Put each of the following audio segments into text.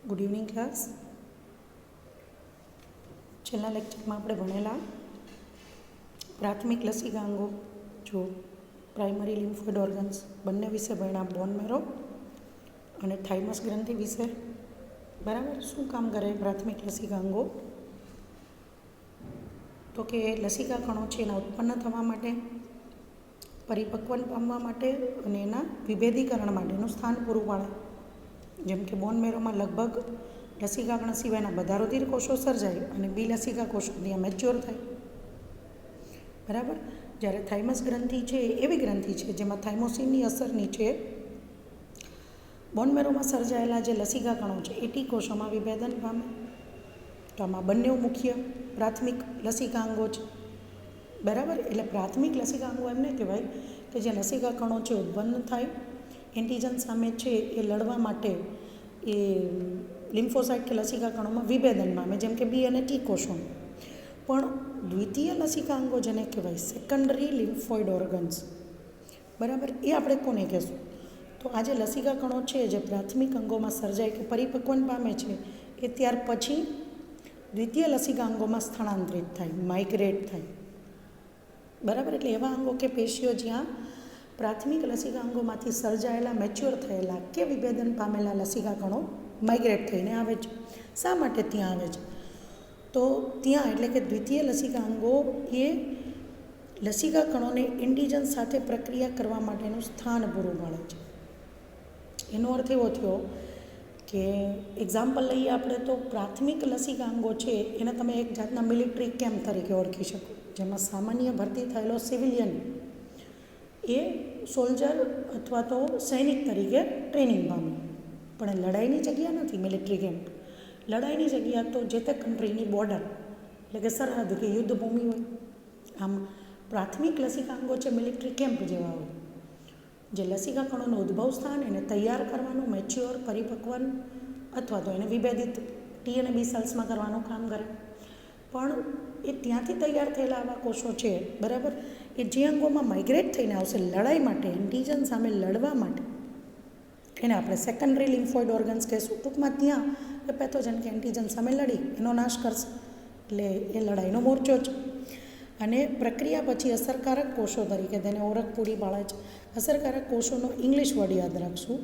Good evening class. છેલ્લા લેક્ચરમાં આપણે ભણેલા પ્રાથમિક લસિકા અંગો, જો પ્રાઇમરી લિમ્ફોઇડ ઓર્ગન્સ બંને વિશે ભણ્યા, બોન મેરો અને થાઇમસ ગ્રંથિ વિશે. બરાબર. શું કામ કરે પ્રાથમિક લસિકા અંગો? તો કે લસિકા કણો છે એના ઉત્પન્ન થવા માટે, પરિપક્વન પામવા માટે અને એના વિભેદીકરણ માટેનું સ્થાન પૂરું પાડે. જેમ કે બોન મેરોમાં લગભગ લસિકા કણ સિવાયના બધા રુધિર કોષો સર્જાય અને બી લસિકા કોષો ત્યાં મેચ્યોર થાય. બરાબર. જ્યારે થાઇમસ ગ્રંથિ છે એવી ગ્રંથિ છે જેમાં થાઇમોસિનની અસર નીચે બોન મેરોમાં સર્જાયેલા જે લસિકા કણો છે એ ટી કોષોમાં વિભેદન પામે. તો આમાં બંને મુખ્ય પ્રાથમિક લસિકા અંગો છે. બરાબર. એટલે પ્રાથમિક લસિકા અંગો એમને કહેવાય કે જે લસિકા કણો છે ઉત્પન્ન થાય, એન્ટીજન સામે છે એ લડવા માટે એ લિમ્ફોસાઇટ કે લસિકા કણોમાં વિભેદન પામે, જેમ કે બી અને ટી કોષો. પણ દ્વિતીય લસિકા અંગો જેને કહેવાય સેકન્ડરી લિમ્ફોઇડ ઓર્ગન્સ, બરાબર, એ આપણે કોને કહેશું? તો આ જે લસિકા કણો છે જે પ્રાથમિક અંગોમાં સર્જાય કે પરિપક્વન પામે છે એ ત્યાર પછી દ્વિતીય લસિકા અંગોમાં સ્થળાંતરિત થાય, માઇગ્રેટ થાય. બરાબર. એટલે એવા અંગો કે પેશીઓ જ્યાં પ્રાથમિક લસિકા અંગોમાંથી સર્જાયેલા, મેચ્યોર થયેલા કે વિભેદન પામેલા લસિકા કણો માઇગ્રેટ થઈને આવે છે. શા માટે ત્યાં આવે છે? તો ત્યાં એટલે કે દ્વિતીય લસિકા અંગો એ લસિકા કણોને એન્ટીજન સાથે પ્રક્રિયા કરવા માટેનું સ્થાન પૂરું પાડે છે. એનો અર્થ એવો થયો કે એક્ઝામ્પલ લઈએ આપણે તો પ્રાથમિક લસિકા અંગો છે એને તમે એક જાતના મિલિટરી કેમ્પ તરીકે ઓળખી શકો, જેમાં સામાન્ય ભરતી થયેલો સિવિલિયન એ સોલ્જર અથવા તો સૈનિક તરીકે ટ્રેનિંગ પામે. પણ લડાઈની જગ્યા નથી મિલિટરી કેમ્પ. લડાઈની જગ્યા તો જે તે કન્ટ્રીની બોર્ડર એટલે કે સરહદ કે યુદ્ધભૂમિ હોય. આમ પ્રાથમિક લસિકા અંગો છે મિલિટરી કેમ્પ જેવા હોય, જે લસિકા કણોનું ઉદ્ભવ સ્થાન એને તૈયાર કરવાનું, મેચ્યોર, પરિપક્વન અથવા તો એને વિભેદિત ટી અને બી સેલ્સમાં કરવાનું કામ કરે. પણ એ ત્યાંથી તૈયાર થયેલા આવા કોષો છે, બરાબર, એ જે અંગોમાં માઇગ્રેટ થઈને આવશે લડાઈ માટે, એન્ટીજન સામે લડવા માટે, એને આપણે સેકન્ડરી લિમ્ફોઇડ ઓર્ગન્સ કહીશું. ટૂંકમાં ત્યાં એ પેથોજન કે એન્ટીજન સામે લડી એનો નાશ કરશે. એટલે એ લડાઈનો મોરચો છે. અને પ્રક્રિયા પછી અસરકારક કોષો તરીકે તેને ઓળખ પૂરી પાડે છે. અસરકારક કોષોનો ઇંગ્લિશ વર્ડ યાદ રાખશું,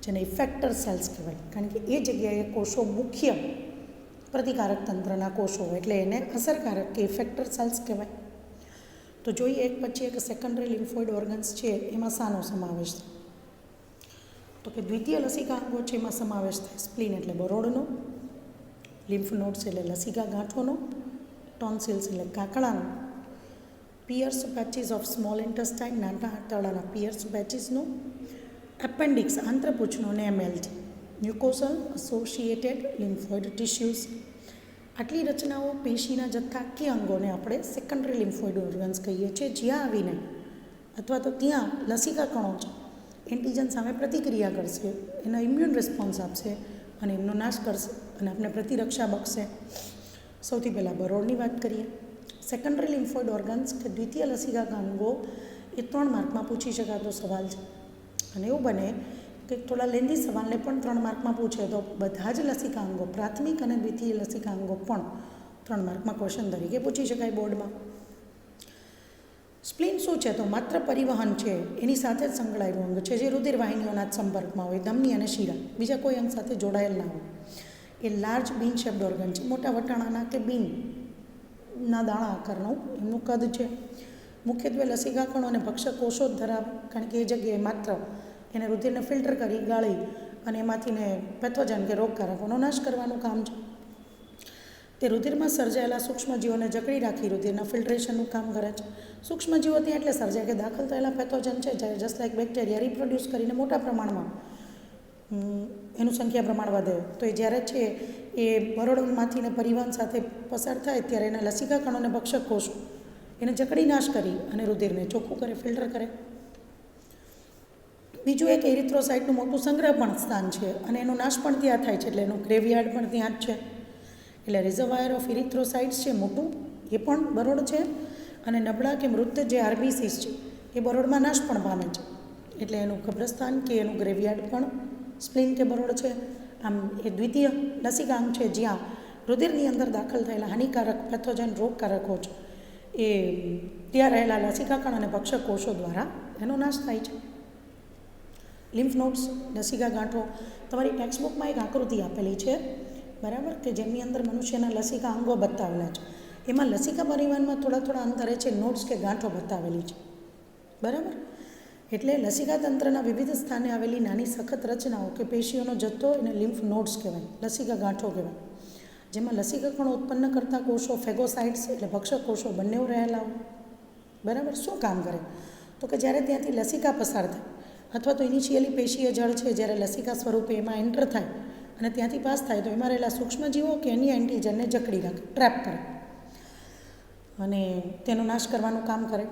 જેને ઇફેક્ટર સેલ્સ કહેવાય, કારણ કે એ જગ્યાએ કોષો મુખ્ય પ્રતિકારક તંત્રના કોષો હોય એટલે એને અસરકારક કે ઇફેક્ટર સેલ્સ કહેવાય. તો જોઈએ એક પછી એક સેકન્ડરી લિમ્ફોઇડ ઓર્ગન્સ છે એમાં શાનો સમાવેશ થાય? તો કે દ્વિતીય લસિકા અંગો છે એમાં સમાવેશ થાય સ્પ્લીન એટલે બરોડનો, લિમ્ફ નોડ્સ એટલે લસિકા ગાંઠોનો, ટોન્સિલ્સ એટલે કાકડાનો, Peyer's patches of small intestine નાના આંતરડાના પિયર્સ પેચીસનો, એપેન્ડિક્સ આંત્રપૂછનો અને MLT mucosal associated lymphoid tissues. આટલી રચનાઓ પેશીના જથ્થા કે અંગોને આપણે સેકન્ડરી લિમ્ફોઇડ ઓર્ગન્સ કહીએ છીએ, જ્યાં આવીને અથવા તો ત્યાં લસિકા કણો છે એન્ટીજન સામે પ્રતિક્રિયા કરશે, એનો ઇમ્યુન રિસ્પોન્સ આપશે અને એમનો નાશ કરશે અને આપણે પ્રતિરક્ષા બક્ષશે. સૌથી પહેલાં બરોડની વાત કરીએ. સેકન્ડરી લિમ્ફોઇડ ઓર્ગન્સ કે દ્વિતીય લસિકા અંગો એ 3 માર્કમાં પૂછી શકાતો સવાલ છે. અને એવું બને કે થોડા લેન્ધી સવાલને પણ 3 માર્કમાં પૂછે તો બધા જ લસિકા અંગો, પ્રાથમિક અને દ્વિતીય લસિકા અંગો પણ 3 માર્કમાં ક્વેશ્ચન તરીકે પૂછી શકાય બોર્ડમાં. સ્પ્લીન શું છે? તો માત્ર પરિવહન છે એની સાથે જ સંકળાયેલું અંગ છે, જે રુધિર વાહિનીઓના જ સંપર્કમાં હોય, ધમની અને શીરા, બીજા કોઈ અંગ સાથે જોડાયેલ ના હોય. એ લાર્જ બીન શેપ્ડ ઓર્ગન છે, મોટા વટાણાના કે બીનના દાણા આકારનું એમનું કદ છે. મુખ્યત્વે લસિકા કણો અને ભક્ષક કોષો જ ધરાવે, કારણ કે એ જગ્યાએ માત્ર એને રુધિરને ફિલ્ટર કરી, ગાળી અને એમાંથીને પેથોજન કે રોગકારકોનો નાશ કરવાનું કામ છે. તે રુધિરમાં સર્જાયેલા સૂક્ષ્મજીવોને જકડી રાખી રુધિરના ફિલ્ટ્રેશનનું કામ કરે છે. સૂક્ષ્મજીવો ત્યાં એટલે સર્જાય કે દાખલ થયેલા પેથોજન છે જ્યારે જસ્ટ લાઇક બેક્ટેરિયા રિપ્રોડ્યુસ કરીને મોટા પ્રમાણમાં એનું સંખ્યા પ્રમાણ વધે, તો એ જ્યારે છે એ બરોડમાંથી પરિવહન સાથે પસાર થાય ત્યારે એના લસિકા કણોને ભક્ષક કોષો એને જકડી નાશ કરી અને રુધિરને ચોખ્ખું કરે, ફિલ્ટર કરે. બીજું એક એરિથ્રોસાઇટનું મોટું સંગ્રહ પણ સ્થાન છે અને એનો નાશ પણ ત્યાં થાય છે, એટલે એનું ગ્રેવયાર્ડ પણ ત્યાં જ છે. એટલે રિઝર્વાયર ઓફ એરિથ્રોસાઇટ્સ છે મોટું, એ પણ બરોડ છે. અને નબળા કે મૃત જે આરબીસીસ છે એ બરોડમાં નાશ પણ પામે છે, એટલે એનું કબ્રસ્તાન કે એનું ગ્રેવયાર્ડ પણ સ્પ્લીન કે બરોડ છે. આમ એ દ્વિતીય લસિકા અંગ છે, જ્યાં રુધિરની અંદર દાખલ થયેલા હાનિકારક પેથોજન રોગકારકો છે એ ત્યાં રહેલા લસિકાકણ અને ભક્ષક કોષો દ્વારા એનો નાશ થાય છે. લિમ્ફ નોડ્સ, લસિકા ગાંઠો, તમારી ટેક્સ્ટબુકમાં એક આકૃતિ આપેલી છે, બરાબર, કે જેમની અંદર મનુષ્યના લસિકા અંગો બતાવેલા છે. એમાં લસિકા પરિવહનમાં થોડા થોડા અંતરે છે નોડ્સ કે ગાંઠો બતાવેલી છે, બરાબર. એટલે લસિકા તંત્રના વિવિધ સ્થાને આવેલી નાની સખત રચનાઓ કે પેશીઓનો જથ્થો એને લિમ્ફ નોડ્સ કહેવાય, લસિકા ગાંઠો કહેવાય, જેમાં લસિકા કણો ઉત્પન્ન કરતા કોષો ફેગોસાઇટ્સ એટલે ભક્ષક કોષો બંને રહેલા હોય, બરાબર. શું કામ કરે? તો કે જ્યારે ત્યાંથી લસિકા પસાર થાય અથવા તો ઇનિશિયલી પેશીય જળ છે જ્યારે લસિકા સ્વરૂપે એમાં એન્ટર થાય અને ત્યાંથી પાસ થાય તો એમાં રહેલા સૂક્ષ્મજીવો કે એની એન્ટીજનને જકડી રાખે, ટ્રેપ કરે અને તેનો નાશ કરવાનું કામ કરે.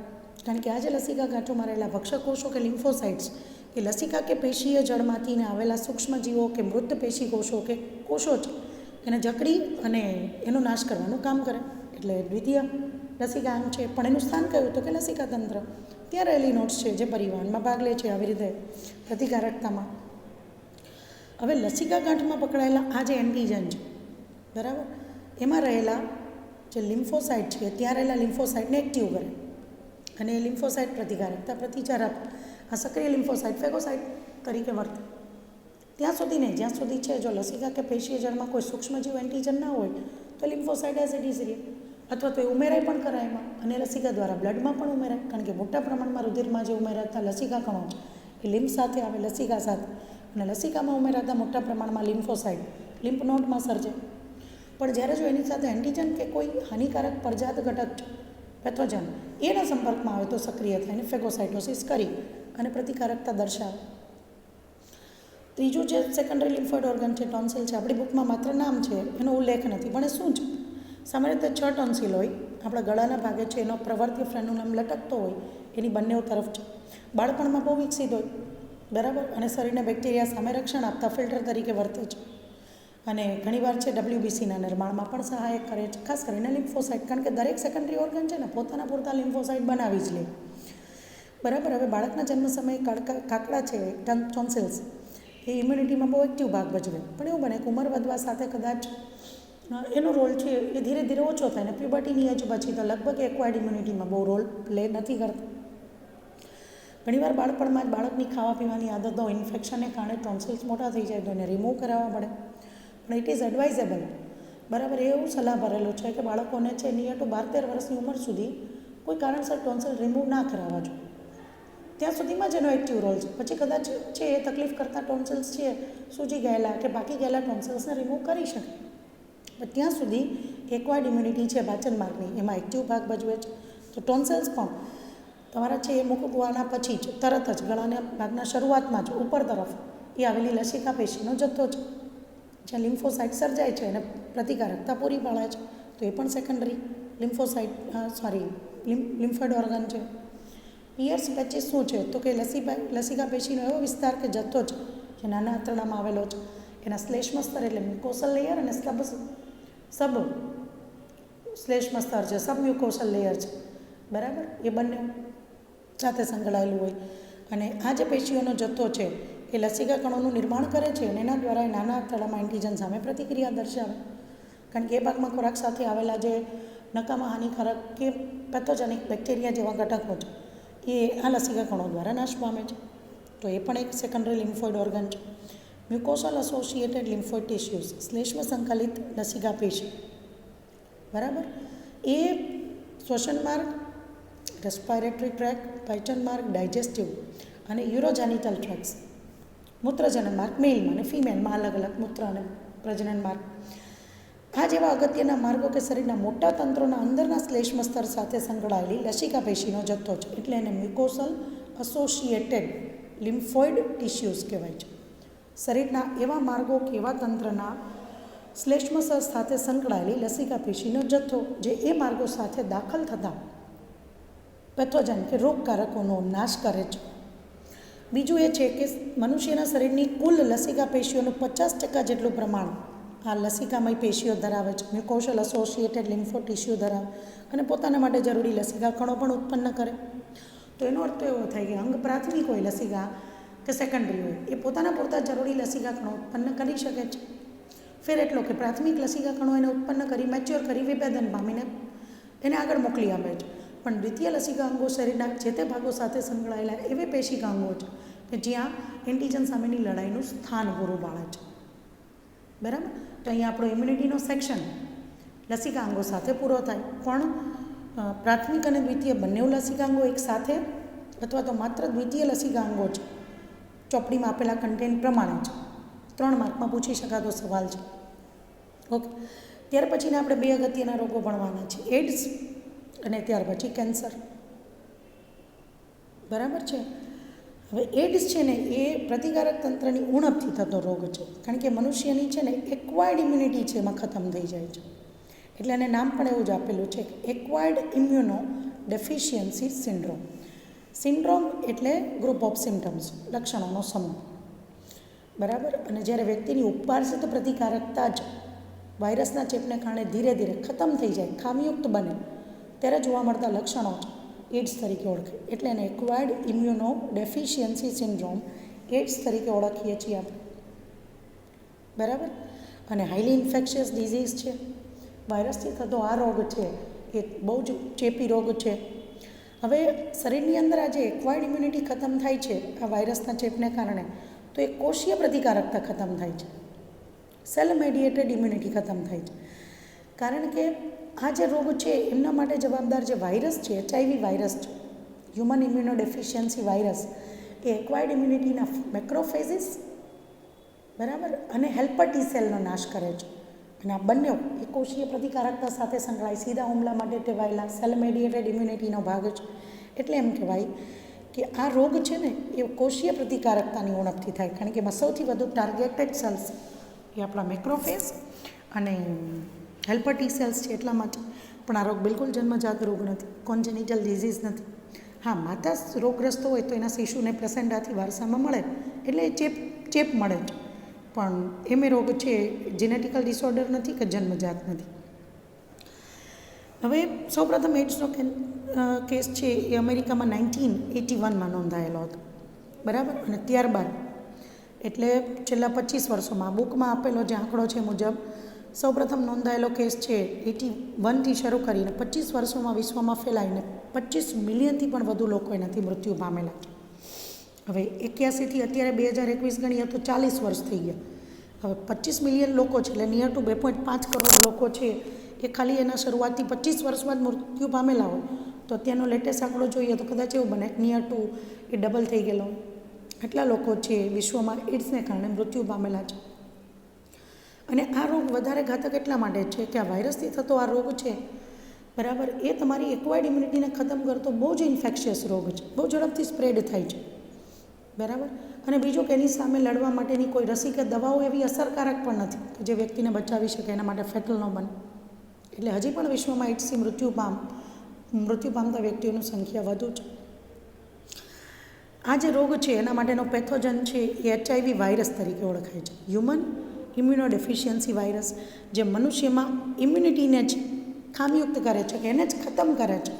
કારણ કે આ જે લસિકા ગાંઠોમાં રહેલા ભક્ષક કોષો કે લિમ્ફોસાઇટ્સ કે લસિકા કે પેશીય જળમાંથીને આવેલા સૂક્ષ્મજીવો કે મૃત પેશી કોષો કે કોષો છે એને જકડી અને એનો નાશ કરવાનું કામ કરે. એટલે દ્વિતીય લસિકા અંગ છે, પણ એનું સ્થાન કયું? તો કે લસિકા તંત્ર. ત્યાં રહેલી નોટ્સ છે જે પરિવહનમાં ભાગ લે છે આવી રીતે પ્રતિકારકતામાં. હવે લસિકા ગાંઠમાં પકડાયેલા આ જે એન્ટીજન છે, બરાબર, એમાં રહેલા જે લિમ્ફોસાઇટ છે ત્યાં રહેલા લિમ્ફોસાઇટને એક્ટિવ કરે અને એ લિમ્ફોસાઇટ પ્રતિકારકતા પ્રતિચાર આપે. આ સક્રિય લિમ્ફોસાઇટ ફેગોસાઇટ તરીકે વર્તે ત્યાં સુધી નહીં જ્યાં સુધી છે જો લસિકા કે પેશીય જળમાં કોઈ સૂક્ષ્મજીવ એન્ટીજન ના હોય તો લિમ્ફોસાઇટ એઝ ઇટ ઇઝ રહે, અથવા તો એ ઉમેરાય પણ કરાય એમાં, અને લસિકા દ્વારા બ્લડમાં પણ ઉમેરાય. કારણ કે મોટા પ્રમાણમાં રુધિરમાં જે ઉમેરાતા લસિકા કણો છે એ લિમ્ફ સાથે આવે, લસિકા સાથે, અને લસિકામાં ઉમેરાતા મોટા પ્રમાણમાં લિમ્ફોસાઇટ લિમ્ફ નોડમાં સર્જે. પણ જ્યારે જો એની સાથે એન્ટીજન કે કોઈ હાનિકારક પરજાત ઘટક પેથોજન એના સંપર્કમાં આવે તો સક્રિય થાય અને ફેગોસાઇટોસિસ કરી અને પ્રતિકારકતા દર્શાવે. ત્રીજું જે સેકન્ડરી લિમ્ફોઇડ ઓર્ગન છે, ટોન્સિલ છે, આપણી બુકમાં માત્ર નામ છે, એનો ઉલ્લેખ નથી, પણ એ શું છે? સામાન્ય રીતે 6 ટોન્સિલ હોય, આપણા ગળાના ભાગે છે, એનો પ્રવર્ત્ય ફ્રેન્યુલમ લટકતો હોય, એની બંને તરફ છે. બાળપણમાં બહુ વિકસિત હોય, બરાબર, અને શરીરને બેક્ટેરિયા સામે રક્ષણ આપતા ફિલ્ટર તરીકે વર્તે છે અને ઘણીવાર છે WBCના નિર્માણમાં પણ સહાયક કરે છે, ખાસ કરીને લિમ્ફોસાઇટ. કારણ કે દરેક સેકન્ડરી ઓર્ગન છે ને પોતાના પૂરતા લિમ્ફોસાઇટ બનાવી જ લે, બરાબર. હવે બાળકના જન્મ સમયે કાકડા છે, ટોન્સિલ્સ, એ ઇમ્યુનિટીમાં બહુ એક્ટિવ ભાગ ભજવે, પણ એવું બને કે ઉંમર વધવા સાથે કદાચ એનો રોલ છે એ ધીરે ધીરે ઓછો થાય ને પ્યુબર્ટીની એજ પછી તો લગભગ એક્વાયર્ડ ઇમ્યુનિટીમાં બહુ રોલ પ્લે નથી કરતા. ઘણીવાર બાળપણમાં જ બાળકની ખાવા પીવાની આદતો ઇન્ફેક્શનને કારણે ટોન્સિલ્સ મોટા થઈ જાય તો એને રિમૂવ કરાવવા પડે, પણ ઇટ ઇઝ એડવાઇઝેબલ, બરાબર. એવું સલાહ ભરેલું છે કે બાળકોને છે નિયર ટુ 12-13 વર્ષની ઉંમર સુધી કોઈ કારણસર ટોન્સિલ રિમૂવ ના કરાવવા જોઈએ, ત્યાં સુધીમાં જ એનો એક્ટિવ રોલ છે. પછી કદાચ છે એ તકલીફ કરતા ટોન્સિલ્સ છે સૂજી ગયેલા કે બાકી ગયેલા ટોન્સિલ્સને રિમૂવ કરી શકે, પણ ત્યાં સુધી એક્વાયર્ડ ઇમ્યુનિટી છે પાચન માર્ગની એમાં એક્ટિવ ભાગ ભજવે છે. તો ટોન્સિલ્સ પણ તમારા છે એ મુકવાના પછી જ તરત જ ગળાના ભાગના શરૂઆતમાં જ ઉપર તરફ એ આવેલી લસિકા પેશીનો જથ્થો છે જ્યાં લિમ્ફોસાઇટ સર્જાય છે અને પ્રતિકારકતા પૂરી પાડે છે, તો એ પણ સેકન્ડરી લિમ્ફોઇડ ઓર્ગન છે. પિયર્સ પેચીસ શું છે? તો કે લસિકા પેશીનો એવો વિસ્તાર કે જથ્થો છે જે નાના આંતરડામાં આવેલો છે, એના શ્લેષ્મ સ્તર એટલે મ્યુકોસલ લેયર અને સબ શ્લેષ્મ સ્તર છે, સબ મ્યુકોસલ લેયર છે, બરાબર, એ બંને સાથે સંકળાયેલું હોય. અને આ જે પેશીઓનો જથ્થો છે એ લસિકા કણોનું નિર્માણ કરે છે અને એના દ્વારા નાના આંતરડામાં એન્ટીજન સામે પ્રતિક્રિયા દર્શાવે. કારણ કે એ ભાગમાં ખોરાક સાથે આવેલા જે નકામા હાનિકારક કે પેથોજેનિક બેક્ટેરિયા જેવા ઘટકો છે એ આ લસિકા કણો દ્વારા નાશ પામે છે. તો એ પણ એક સેકન્ડરી લિમ્ફોઇડ ઓર્ગન છે. મ્યુકોસલ એસોસિએટેડ લિમ્ફોઇડ ટિશ્યુઝ, શ્લેષ્મ સંકલિત લસિકા પેશી, બરાબર, એ શ્વસન માર્ગ, રેસ્પાયરેટરી ટ્રેક, પાચન માર્ગ, ડાયજેસ્ટિવ અને યુરોજેનિટલ ટ્રેક્સ, મૂત્રજનન માર્ગ મેલમાં અને ફિમેલમાં અલગ અલગ મૂત્ર અને પ્રજનન માર્ગ, આ જેવા અગત્યના માર્ગો કે શરીરના મોટા તંત્રોના અંદરના શ્લેષ્મ સ્તર સાથે સંકળાયેલી લસિકા પેશીનો જથ્થો છે, એટલે એને મ્યુકોસલ એસોસિએટેડ લિમ્ફોઇડ ટિશ્યુઝ કહેવાય છે. શરીરના એવા માર્ગો કે એવા તંત્રના શ્લેષ્મ સ્તર સાથે સંકળાયેલી લસિકા પેશીનો જથ્થો જે એ માર્ગો સાથે દાખલ થતા પેથોજન કે રોગકારકોનો નાશ કરે છે. બીજું એ છે કે મનુષ્યના શરીરની કુલ લસિકા પેશીઓનું 50% જેટલું પ્રમાણ આ લસિકામય પેશીઓ ધરાવે છે, મ્યુકોસલ એસોસિએટેડ લિમ્ફો ટિશ્યુ ધરાવે અને પોતાના માટે જરૂરી લસિકા કણો પણ ઉત્પન્ન કરે. તો એનો અર્થ એવો થાય કે અંગ પ્રાથમિક હોય લસિકા કે સેકન્ડરી હોય, એ પોતાના પૂરતા જરૂરી લસિકા કણો ઉત્પન્ન કરી શકે છે. ફેર એટલો કે પ્રાથમિક લસિકા કણો એને ઉત્પન્ન કરી મેચ્યોર કરી વિભેદન પામીને એને આગળ મોકલી આપે છે. પણ દ્વિતીય લસિકાંગો શરીરના જે તે ભાગો સાથે સંકળાયેલા એવા પેશિકાંગો છે કે જ્યાં એન્ટીજન સામેની લડાઈનું સ્થાન પૂરું પાડે છે. બરાબર. તો અહીંયા આપણો ઇમ્યુનિટીનો સેક્શન લસિકાંગો સાથે પૂરો થાય. પણ પ્રાથમિક અને દ્વિતીય બંને લસિકાંગો એક સાથે અથવા તો માત્ર દ્વિતીય લસિકાંગો છે, ચોપડીમાં આપેલા કન્ટેન્ટ પ્રમાણે છે. 3 માર્કમાં પૂછી શકાતો સવાલ છે. ઓકે. ત્યાર પછીના આપણે 2 અગત્યના રોગો ભણવાના છે, એડ્સ અને ત્યાર પછી કેન્સર. બરાબર છે. હવે એડ્સ છે ને એ પ્રતિકારક તંત્રની ઉણપથી થતો રોગ છે, કારણ કે મનુષ્યની છે ને એક્વાયર્ડ ઇમ્યુનિટી છે એમાં ખતમ થઈ જાય છે. એટલે એને નામ પણ એવું જ આપેલું છે કે acquired immunodeficiency syndrome. Syndrome એટલે ગ્રુપ ઓફ સિમ્ટમ્સ, લક્ષણોનો સમૂહ. બરાબર. અને જ્યારે વ્યક્તિની ઉપવાસિત પ્રતિકારકતા જ વાયરસના ચેપને કારણે ધીરે ધીરે ખતમ થઈ જાય, ખામીયુક્ત બને, ત્યારે જોવા મળતા લક્ષણો એડ્સ તરીકે ઓળખાય. એટલે એને acquired immunodeficiency syndrome AIDS તરીકે ઓળખીએ છીએ આપણે. બરાબર. અને હાઈલી ઇન્ફેક્શિયસ ડિઝીઝ છે. વાયરસથી થતો આ રોગ છે એ બહુ જ ચેપી રોગ છે. હવે શરીરની અંદર આ જે એક્વાયર્ડ ઇમ્યુનિટી ખતમ થાય છે આ વાયરસના ચેપને કારણે, તો એ કોષીય પ્રતિકારકતા ખતમ થાય છે, સેલ મેડિએટેડ ઇમ્યુનિટી ખતમ થાય છે. કારણ કે આ જે રોગ છે એમના માટે જવાબદાર જે વાયરસ છે, HIV વાયરસ છે, હ્યુમન ઇમ્યુનો ડેફિશિયન્સી વાયરસ, એ એક્વાયર્ડ ઇમ્યુનિટીના મેક્રોફેઝિસ, બરાબર, અને હેલ્પર ટી સેલનો નાશ કરે છે. અને આ બંને એ કોષીય પ્રતિકારકતા સાથે સંકળાય, સીધા હુમલા માટે ટેવાયેલા સેલ મેડિએટેડ ઇમ્યુનિટીનો ભાગ છે. એટલે એમ કહેવાય કે આ રોગ છે ને એ કોષીય પ્રતિકારકતાની ઉણપથી થાય, કારણ કે એમાં સૌથી વધુ ટાર્ગેટેડ સેલ્સ એ આપણા મેક્રોફેઝ અને હેલ્પર ટી સેલ્સ છે. એટલા માટે પણ આ રોગ બિલકુલ જન્મજાત રોગ નથી, કોન્જેનિટલ ડિઝીઝ નથી. હા, માતા રોગગ્રસ્ત હોય તો એના શિશુને પ્લેસેન્ટાથી વારસામાં મળે, એટલે એ ચેપ મળે છે. પણ એમે રોગ છે જેનેટિકલ ડિસઓર્ડર નથી કે જન્મજાત નથી. હવે સૌપ્રથમ એડ્સનો કેસ છે એ અમેરિકામાં 1981માં નોંધાયેલો હતો. બરાબર. અને ત્યારબાદ એટલે છેલ્લા 25 વર્ષોમાં બુકમાં આપેલો જે આંકડો છે મુજબ સૌપ્રથમ નોંધાયેલો કેસ છે 81થી શરૂ કરીને 25 વર્ષોમાં વિશ્વમાં ફેલાઈને 25 મિલિયનથી પણ વધુ લોકો એનાથી મૃત્યુ પામેલા છે. હવે 81થી અત્યારે 2021 ગણીએ તો 40 વર્ષ થઈ ગયા. હવે 25 મિલિયન લોકો છે, એટલે નિયર ટુ 2.5 કરોડ લોકો છે એ ખાલી એના શરૂઆતથી 25 વર્ષમાં જ મૃત્યુ પામેલા હોય, તો અત્યારનો લેટેસ્ટ આંકડો જોઈએ તો કદાચ એવું બને નિયર ટુ એ ડબલ થઈ ગયેલો. એટલા લોકો છે વિશ્વમાં એડ્સને કારણે મૃત્યુ પામેલા છે. અને આ રોગ વધારે ઘાતક એટલા માટે છે કે આ વાયરસથી થતો આ રોગ છે, બરાબર, એ તમારી એક્વાયર્ડ ઇમ્યુનિટીને ખતમ કરતો બહુ જ ઇન્ફેક્શિયસ રોગ છે, બહુ ઝડપથી સ્પ્રેડ થાય છે. બરાબર. અને બીજું કે એની સામે લડવા માટેની કોઈ રસી કે દવાઓ એવી અસરકારક પણ નથી કે જે વ્યક્તિને બચાવી શકે, એના માટે ફેટલ ન બને. એટલે હજી પણ વિશ્વમાં એડ્સથી મૃત્યુ પામતા વ્યક્તિઓની સંખ્યા વધુ છે. આ જે રોગ છે એના માટેનો પેથોજન છે એ HIV વાયરસ તરીકે ઓળખાય છે, હ્યુમન ઇમ્યુનો ડેફિશિયન્સી વાયરસ, જે મનુષ્યમાં ઇમ્યુનિટીને જ ખામીયુક્ત કરે છે, કે એને જ ખતમ કરે છે,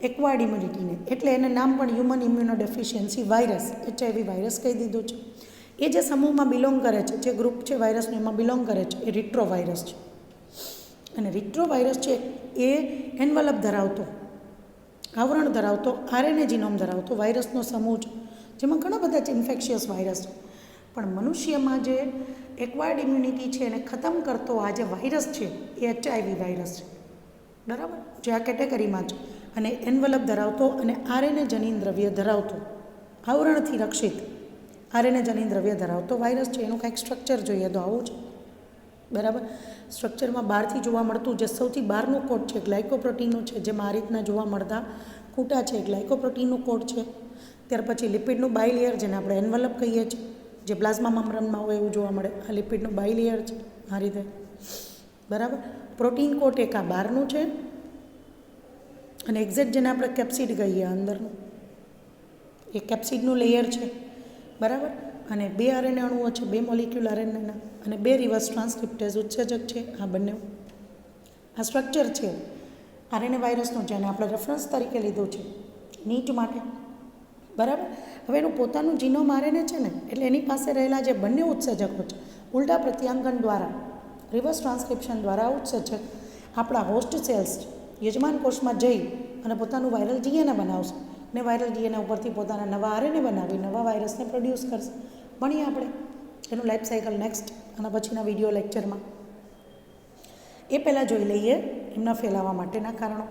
એક્વાયર્ડ ઇમ્યુનિટીને. એટલે એને નામ પણ human immuno deficiency virus, HIV virus કહી દીધું છે. એ જે સમૂહમાં બિલોંગ કરે છે, જે ગ્રુપ છે વાયરસનું એમાં બિલોંગ કરે છે, એ રિટ્રો વાયરસ છે. અને રિટ્રો વાયરસ છે એ એન્વલપ ધરાવતો, આવરણ ધરાવતો, RNA જીનોમ ધરાવતો વાયરસનો સમૂહ છે, જેમાં ઘણા બધા ઇન્ફેક્શિયસ વાયરસ છે. પણ મનુષ્યમાં જે એક્વાયર્ડ ઇમ્યુનિટી છે એને ખતમ કરતો આ જે વાયરસ છે એ HIV વાયરસ છે. બરાબર. જે આ કેટેગરીમાં છે. અને એન્વલપ ધરાવતો અને RNA જનીન દ્રવ્ય ધરાવતો, આવરણથી રક્ષિત RNA જનીન દ્રવ્ય ધરાવતો વાયરસ છે. એનું કંઈક સ્ટ્રક્ચર જોઈએ તો આવું છે. બરાબર. સ્ટ્રક્ચરમાં બહારથી જોવા મળતું જે સૌથી બહારનું કોટ છે ગ્લાયકોપ્રોટીનનું છે, જેમાં આ રીતના જોવા મળતા ખૂટા છે ગ્લાયકોપ્રોટીનનું કોટ છે. ત્યાર પછી લિપિડનું બાયલેયર, જેને આપણે એન્વલપ કહીએ છીએ, જે પ્લાઝમા મેમ્બ્રેનમાં હોય એવું જોવા મળે, આ લિપિડનું બાયલેયર છે આ રીતે. બરાબર. પ્રોટીન કોટ એક આ બહારનું છે, અને એક્ઝેક્ટ જેને આપણે કેપ્સિડ કહીએ અંદરનું, એ કેપ્સિડનું લેયર છે. બરાબર. અને 2 RNA અણુઓ છે, 2 મોલિક્યુલ RNAના, અને 2 રિવર્સ ટ્રાન્સક્રિપ્ટેઝ ઉત્સેચક છે. આ બંને આ સ્ટ્રક્ચર છે RNA વાયરસનું, જેને આપણે રેફરન્સ તરીકે લીધું છે નીટ માટે. બરાબર. હવે એનું પોતાનું જીનોમ આરએનએ છે ને, એટલે એની પાસે રહેલા જે બંને ઉત્સેચકો છે, ઉલટા પ્રત્યાંગન દ્વારા, રિવર્સ ટ્રાન્સક્રિપ્શન દ્વારા આ ઉત્સેચક આપણા હોસ્ટ સેલ્સ યજમાન કોષમાં જઈ અને પોતાનું વાયરલ ડીએનએ બનાવશે ને વાયરલ ડીએનએ ઉપરથી પોતાના નવા આરએનએ બનાવી નવા વાયરસને પ્રોડ્યુસ કરશે. ભણીએ આપણે એનું લાઈફ સાયકલ નેક્સ્ટ અને પછીના વિડીયો લેક્ચરમાં. એ પહેલાં જોઈ લઈએ એમના ફેલાવા માટેના કારણો.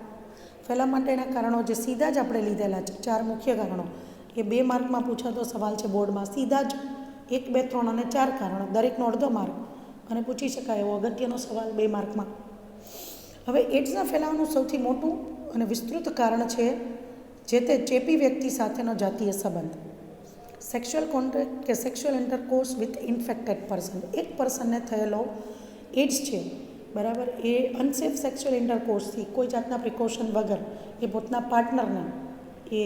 ફેલાવા માટેના કારણો જે સીધા જ આપણે લીધેલા છે 4 મુખ્ય કારણો, એ 2 માર્કમાં પૂછાતો સવાલ છે બોર્ડમાં. સીધા જ 1, 2, 3 અને 4 કારણો, દરેકનો અડધો માર્ક અને પૂછી શકાય એવો અગત્યનો સવાલ 2 માર્કમાં. હવે એડ્સના ફેલાવાનું સૌથી મોટું અને વિસ્તૃત કારણ છે જે તે ચેપી વ્યક્તિ સાથેનો જાતીય સંબંધ, સેક્સ્યુઅલ કોન્ટેક્ટ કે sexual intercourse with infected person. એક પર્સનને થયેલો એડ્સ છે, બરાબર, એ અનસેફ સેક્સ્યુઅલ ઇન્ટરકોર્સથી કોઈ જાતના પ્રિકોશન વગર એ પોતાના પાર્ટનરને એ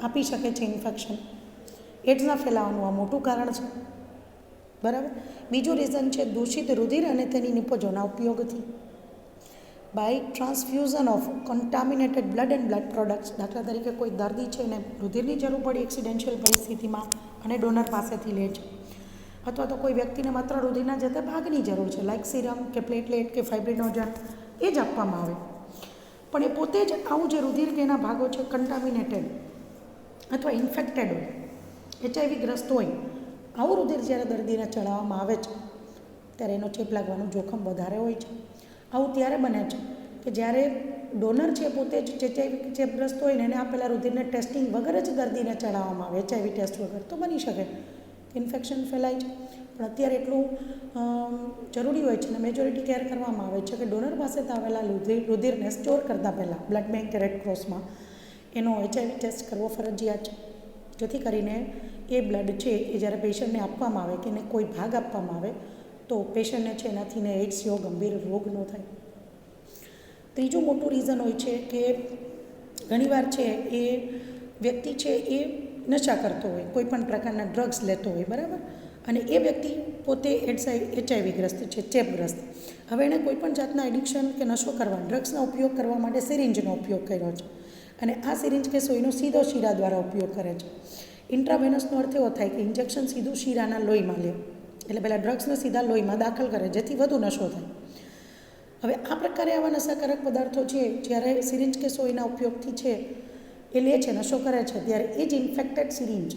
આપી શકે છે ઇન્ફેક્શન. એડ્સના ફેલાવાનું આ મોટું કારણ છે, બરાબર. બીજું રીઝન છે દૂષિત રુધિર અને તેની નિપજોના ઉપયોગથી. By transfusion of contaminated blood and blood products. દાખલા તરીકે કોઈ દર્દી છે ને રુધિરની જરૂર પડી એક્સિડેન્શિયલ પરિસ્થિતિમાં અને ડોનર પાસેથી લે છે, અથવા તો કોઈ વ્યક્તિને માત્ર રુધિરના જતે ભાગની જરૂર છે, લાઇક સિરમ કે પ્લેટલેટ કે ફાઇબ્રિનોજન, એ જ આપવામાં આવે. પણ એ પોતે જ આવું જે રુધિર કે એના ભાગો છે કન્ટામિનેટેડ અથવા ઇન્ફેક્ટેડ હોય, HIV ગ્રસ્ત હોય, આવું રુધિર જ્યારે દર્દીને ચડાવવામાં આવે છે ત્યારે એનો ચેપ લાગવાનું જોખમ વધારે હોય છે. આવું ત્યારે બને છે કે જ્યારે ડોનર છે પોતે જ HIV ચેપગ્રસ્ત હોય ને એને આપેલા રુધિરને ટેસ્ટિંગ વગર જ દર્દીને ચડાવવામાં આવે, HIV ટેસ્ટ વગર, તો બની શકે ઇન્ફેક્શન ફેલાય છે. પણ અત્યારે એટલું જરૂરી હોય છે ને મેજોરિટી કેર કરવામાં આવે છે કે ડોનર પાસે આવેલા રુધિરને સ્ટોર કરતાં પહેલાં બ્લડ બેંક કે રેડ ક્રોસમાં એનો HIV ટેસ્ટ કરવો ફરજિયાત છે, જેથી કરીને એ બ્લડ છે એ જ્યારે પેશન્ટને આપવામાં આવે કે એને કોઈ ભાગ આપવામાં આવે તો પેશન્ટને છે એનાથી ને એડ્સ જેવો ગંભીર રોગ ન થાય. ત્રીજું મોટું રીઝન હોય છે કે ઘણીવાર છે એ વ્યક્તિ છે એ નશા કરતો હોય, કોઈ પણ પ્રકારના ડ્રગ્સ લેતો હોય, બરાબર, અને એ વ્યક્તિ પોતે HIV ગ્રસ્ત છે, ચેપગ્રસ્ત. હવે એણે કોઈ પણ જાતના એડિક્શન કે નશો કરવા, ડ્રગ્સનો ઉપયોગ કરવા માટે સિરિંજનો ઉપયોગ કર્યો છે અને આ સિરિંજ કે સોયનો સીધો શીરા દ્વારા ઉપયોગ કરે છે. ઇન્ટ્રાવેનસનો અર્થ એવો થાય કે ઇન્જેક્શન સીધું શીરાના લોહીમાં લે, એટલે પહેલાં ડ્રગ્સને સીધા લોહીમાં દાખલ કરે જેથી વધુ નશો થાય. હવે આ પ્રકારે આવા નશાકારક પદાર્થો છે જ્યારે સિરિંજ કે સોયના ઉપયોગથી છે એ લે છે, નશો કરે છે, ત્યારે એ જ ઇન્ફેક્ટેડ સિરિંજ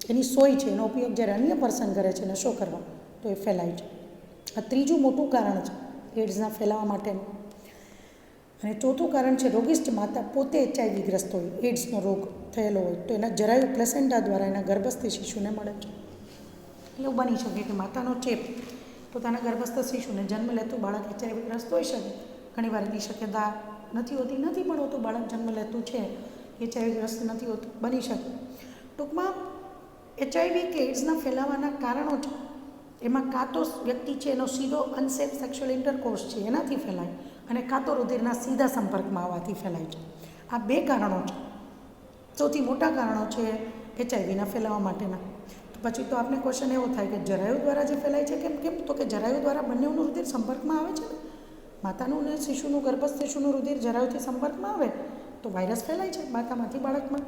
એની સોય છે એનો ઉપયોગ જ્યારે અન્ય પર્સન કરે છે નશો કરવા તો એ ફેલાય છે. આ ત્રીજું મોટું કારણ છે એડ્સના ફેલાવા માટેનું. અને ચોથું કારણ છે રોગિષ્ઠ માતા પોતે HIV ગ્રસ્ત હોય, એડ્સનો રોગ થયેલો હોય તો એના જરાયુ પ્લેસેન્ટા દ્વારા એના ગર્ભસ્થ શિશુને મળે છે. એવું બની શકે કે માતાનો ચેપ પોતાના ગર્ભસ્થ શિશુને જન્મ લેતું બાળક HIV ગ્રસ્ત હોઈ શકે. ઘણીવાર એની શક્યતા નથી હોતી, નથી પણ હોતું, બાળક જન્મ લેતું છે HIV ગ્રસ્ત નથી હોતું, બની શકે. ટૂંકમાં HIV કે એડ્સના ફેલાવાના કારણો છે એમાં કાં તો વ્યક્તિ છે એનો સીધો અનસેફ સેક્સ્યુઅલ ઇન્ટરકોર્સ છે એનાથી ફેલાય અને કાં તો રુધિરના સીધા સંપર્કમાં આવવાથી ફેલાય છે. આ 2 કારણો છે, સૌથી મોટા કારણો છે HIVના ફેલાવા માટેના. પછી તો આપને ક્વેશ્ચન એવો થાય કે જરાયુ દ્વારા જે ફેલાય છે કેમ, તો કે જરાયુ દ્વારા બંનેનું રુધિર સંપર્કમાં આવે છે ને, માતાનું ને શિશુનું, ગર્ભસ્થ શિશુનું રુધિર જરાયુથી સંપર્કમાં આવે તો વાયરસ ફેલાય છે માતામાંથી બાળકમાં,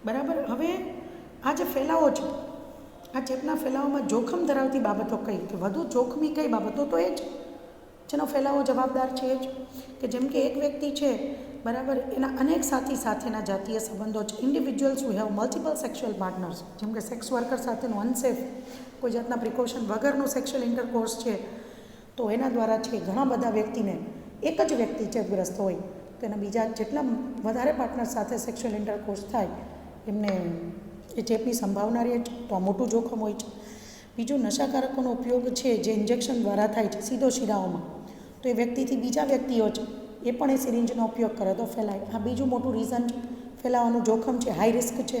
બરાબર. હવે આ જે ફેલાવો છે, આ ચેપના ફેલાવામાં જોખમ ધરાવતી બાબતો કઈ, કે વધુ જોખમી કઈ બાબતો, તો એ જ જેનો ફેલાવો જવાબદાર છે એ જ કે જેમ કે એક વ્યક્તિ છે, બરાબર, એના અનેક સાથી સાથેના જાતીય સંબંધો છે. Individuals who have multiple sexual partners, જેમ કે સેક્સ વર્કર સાથેનું અનસેફ કોઈ જાતના પ્રિકોશન વગરનું સેક્સ્યુઅલ ઇન્ટરકોર્સ છે તો એના દ્વારા છે ઘણા બધા વ્યક્તિને, એક જ વ્યક્તિ ચેપગ્રસ્ત હોય તો એના બીજા જેટલા વધારે પાર્ટનર સાથે સેક્સ્યુઅલ ઇન્ટરકોર્સ થાય એમને એ ચેપની સંભાવના રહે છે, તો આ મોટું જોખમ હોય છે. બીજું, નશાકારકોનો ઉપયોગ છે જે ઇન્જેક્શન દ્વારા થાય છે સીધો શિરાઓમાં, તો એ વ્યક્તિથી બીજા વ્યક્તિઓ છે એ પણ એ સિરિંજનો ઉપયોગ કરે તો ફેલાય. આ બીજું મોટું રીઝન છે, ફેલાવાનું જોખમ છે, હાઈ રિસ્ક છે.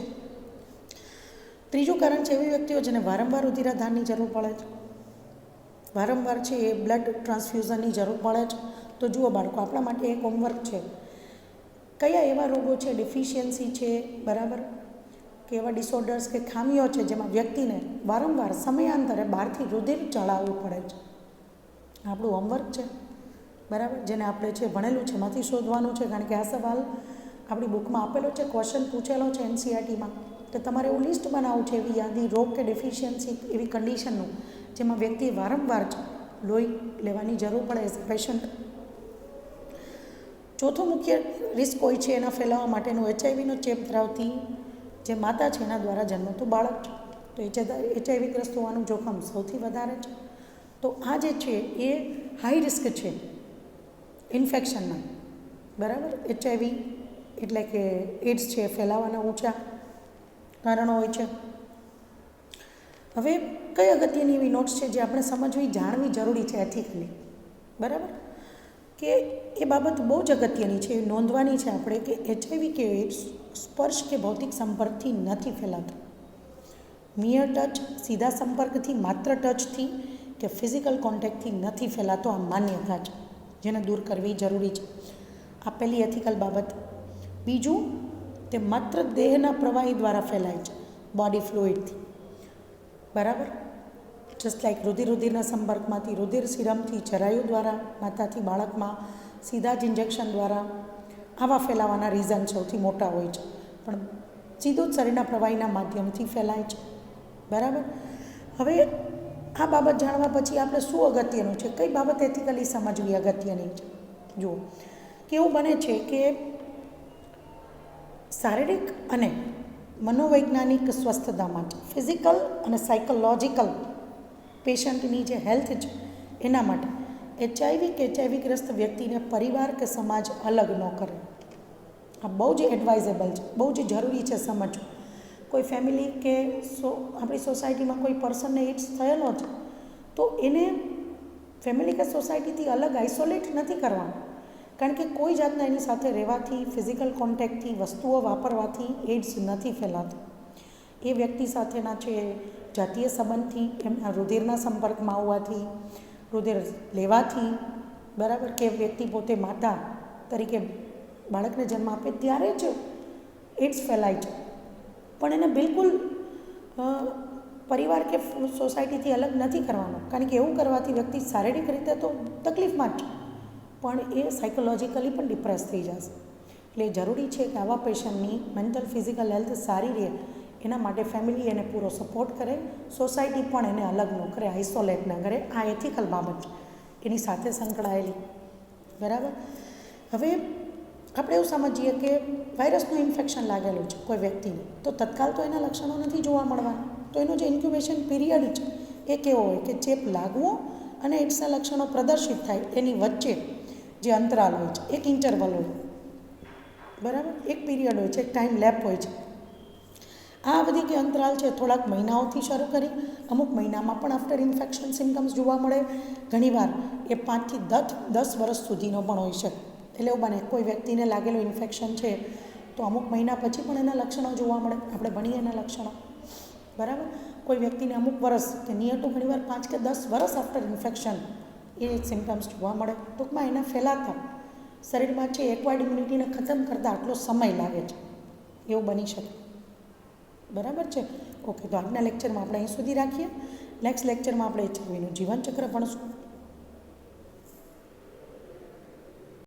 ત્રીજું કારણ છે એવી વ્યક્તિઓ જેને વારંવાર રુધિરાધાનની જરૂર પડે છે, વારંવાર છે એ બ્લડ ટ્રાન્સફ્યુઝનની જરૂર પડે છે. તો જુઓ બાળકો, આપણા માટે એક હોમવર્ક છે, કયા એવા રોગો છે, ડિફિશિયન્સી છે, બરાબર, કે એવા ડિસઓર્ડર્સ કે ખામીઓ છે જેમાં વ્યક્તિને વારંવાર સમયાંતરે બહારથી રુધિર ચડાવવું પડે છે. આપણું હોમવર્ક છે, બરાબર, જેને આપણે છે ભણેલું છે એમાંથી શોધવાનું છે, કારણ કે આ સવાલ આપણી બુકમાં આપેલો છે, ક્વેશ્ચન પૂછેલો છે NCERTમાં, તો તમારે એવું લિસ્ટ બનાવવું છે, એવી યાદી રોગ કે ડેફિશિયન્સી એવી કન્ડિશનનું જેમાં વ્યક્તિએ વારંવાર લોહી લેવાની જરૂર પડે એઝ અ પેશન્ટ. ચોથું મુખ્ય રિસ્ક હોય છે એના ફેલાવા માટેનું HIV ચેપ ધરાવતી જે માતા છે એના દ્વારા જન્મતું બાળક છે. તો HIV ગ્રસ્ત હોવાનું જોખમ સૌથી વધારે છે. તો આ જે છે એ હાઈ રિસ્ક છે ઇન્ફેક્શનના, બરાબર. HIV એટલે કે એડ્સ છે, ફેલાવાના ઊંચા કારણો હોય છે. હવે કઈ અગત્યની એવી નોટ્સ છે જે આપણે સમજવી જાણવી જરૂરી છે એથિકલી, બરાબર, કે એ બાબત બહુ જ અગત્યની છે, નોંધવાની છે આપણે કે HIV કે એડ્સ સ્પર્શ કે ભૌતિક સંપર્કથી નથી ફેલાતો. મિયર ટચ, સીધા સંપર્કથી, માત્ર ટચથી કે ફિઝિકલ કોન્ટેક્ટથી નથી ફેલાતો. આ માન્યતા છે જેને દૂર કરવી જરૂરી છે. આ પહેલી એથિકલ બાબત. બીજું, તે માત્ર દેહના પ્રવાહી દ્વારા ફેલાય છે, બોડી ફ્લુઇડથી, બરાબર. જસ્ટ લાઈક રુધિરના સંપર્કમાંથી, રુધિર સિરમથી, જરાયુ દ્વારા માતાથી બાળકમાં, સીધા જ ઇન્જેક્શન દ્વારા. આવા ફેલાવાના રીઝન સૌથી મોટા હોય છે, પણ સીધું જ શરીરના પ્રવાહીના માધ્યમથી ફેલાય છે, બરાબર. હવે આ બાબત જાણવા પછી આપણે શું અગત્યનું છે, કઈ બાબત એથિકલી સમજવી અગત્યની છે. જુઓ, કેવું બને છે કે શારીરિક અને મનોવૈજ્ઞાનિક સ્વસ્થતા માટે, ફિઝિકલ અને સાયકોલોજીકલ પેશન્ટની જે હેલ્થ છે એના માટે HIV કે HIV ગ્રસ્ત વ્યક્તિને પરિવાર કે સમાજ અલગ ન કરે. આ બહુ જ એડવાઇઝેબલ છે, બહુ જ જરૂરી છે સમજવું. કોઈ ફેમિલી કે આપણી સોસાયટીમાં કોઈ પર્સનને એડ્સ થયેલો છે તો એને ફેમિલી કે સોસાયટીથી અલગ આઇસોલેટ નથી કરવાનું, કારણ કે કોઈ જાતના એની સાથે રહેવાથી, ફિઝિકલ કોન્ટેક્ટથી, વસ્તુઓ વાપરવાથી એડ્સ નથી ફેલાતો. એ વ્યક્તિ સાથેના છે જાતીય સંબંધથી, એમના રુધિરના સંપર્કમાં આવવાથી, રુધિર લેવાથી, બરાબર, કે વ્યક્તિ પોતે માતા તરીકે બાળકને જન્મ આપે ત્યારે જ એડ્સ ફેલાય છે. પણ એને બિલકુલ પરિવાર કે સોસાયટીથી અલગ નથી કરવાનો, કારણ કે એવું કરવાથી વ્યક્તિ શારીરિક રીતે તો તકલીફમાં જ છે, પણ એ સાયકોલોજીકલી પણ ડિપ્રેસ થઈ જશે. એટલે જરૂરી છે કે આવા પેશન્ટની મેન્ટલ ફિઝિકલ હેલ્થ સારી રહે એના માટે ફેમિલી એને પૂરો સપોર્ટ કરે, સોસાયટી પણ એને અલગ ન કરે, આઇસોલેટ ન કરે. આ એથિકલ બાબત છે એની સાથે સંકળાયેલી, બરાબર. હવે આપણે એવું સમજીએ કે વાયરસનું ઇન્ફેક્શન લાગેલું છે કોઈ વ્યક્તિને, તો તત્કાલ તો એના લક્ષણો નથી જોવા મળવાના. તો એનો જે ઇન્ક્યુબેશન પીરિયડ છે એ કેવો હોય કે ચેપ લાગવો અને એડ્સના લક્ષણો પ્રદર્શિત થાય એની વચ્ચે જે અંતરાલ હોય છે, એક ઇન્ટરવલ હોય, બરાબર, એક પીરિયડ હોય છે, એક ટાઈમ લેપ હોય છે. આ અવધિ કે અંતરાલ છે થોડાક મહિનાઓથી શરૂ કરી અમુક મહિનામાં પણ આફ્ટર ઇન્ફેક્શન સિમ્ટમ્સ જોવા મળે. ઘણીવાર એ 5 થી 10 વર્ષ સુધીનો પણ હોઈ શકે. એટલે એવું બને કોઈ વ્યક્તિને લાગેલું ઇન્ફેક્શન છે તો અમુક મહિના પછી પણ એના લક્ષણો જોવા મળે, આપણે ભણીએ એના લક્ષણો, બરાબર. કોઈ વ્યક્તિને અમુક વર્ષ કે નિયર ટુ ઘણીવાર 5 કે 10 વર્ષ આફ્ટર ઇન્ફેક્શન એ સિમ્ટમ્સ જોવા મળે. ટૂંકમાં એના ફેલાતા શરીરમાં છે એક્વાયર્ડ ઇમ્યુનિટીને ખતમ કરતાં આટલો સમય લાગે છે, એવું બની શકે, બરાબર છે. ઓકે, તો આજના લેક્ચરમાં આપણે અહીં સુધી રાખીએ. નેક્સ્ટ લેક્ચરમાં આપણે HIVનું જીવનચક્ર ભણશું.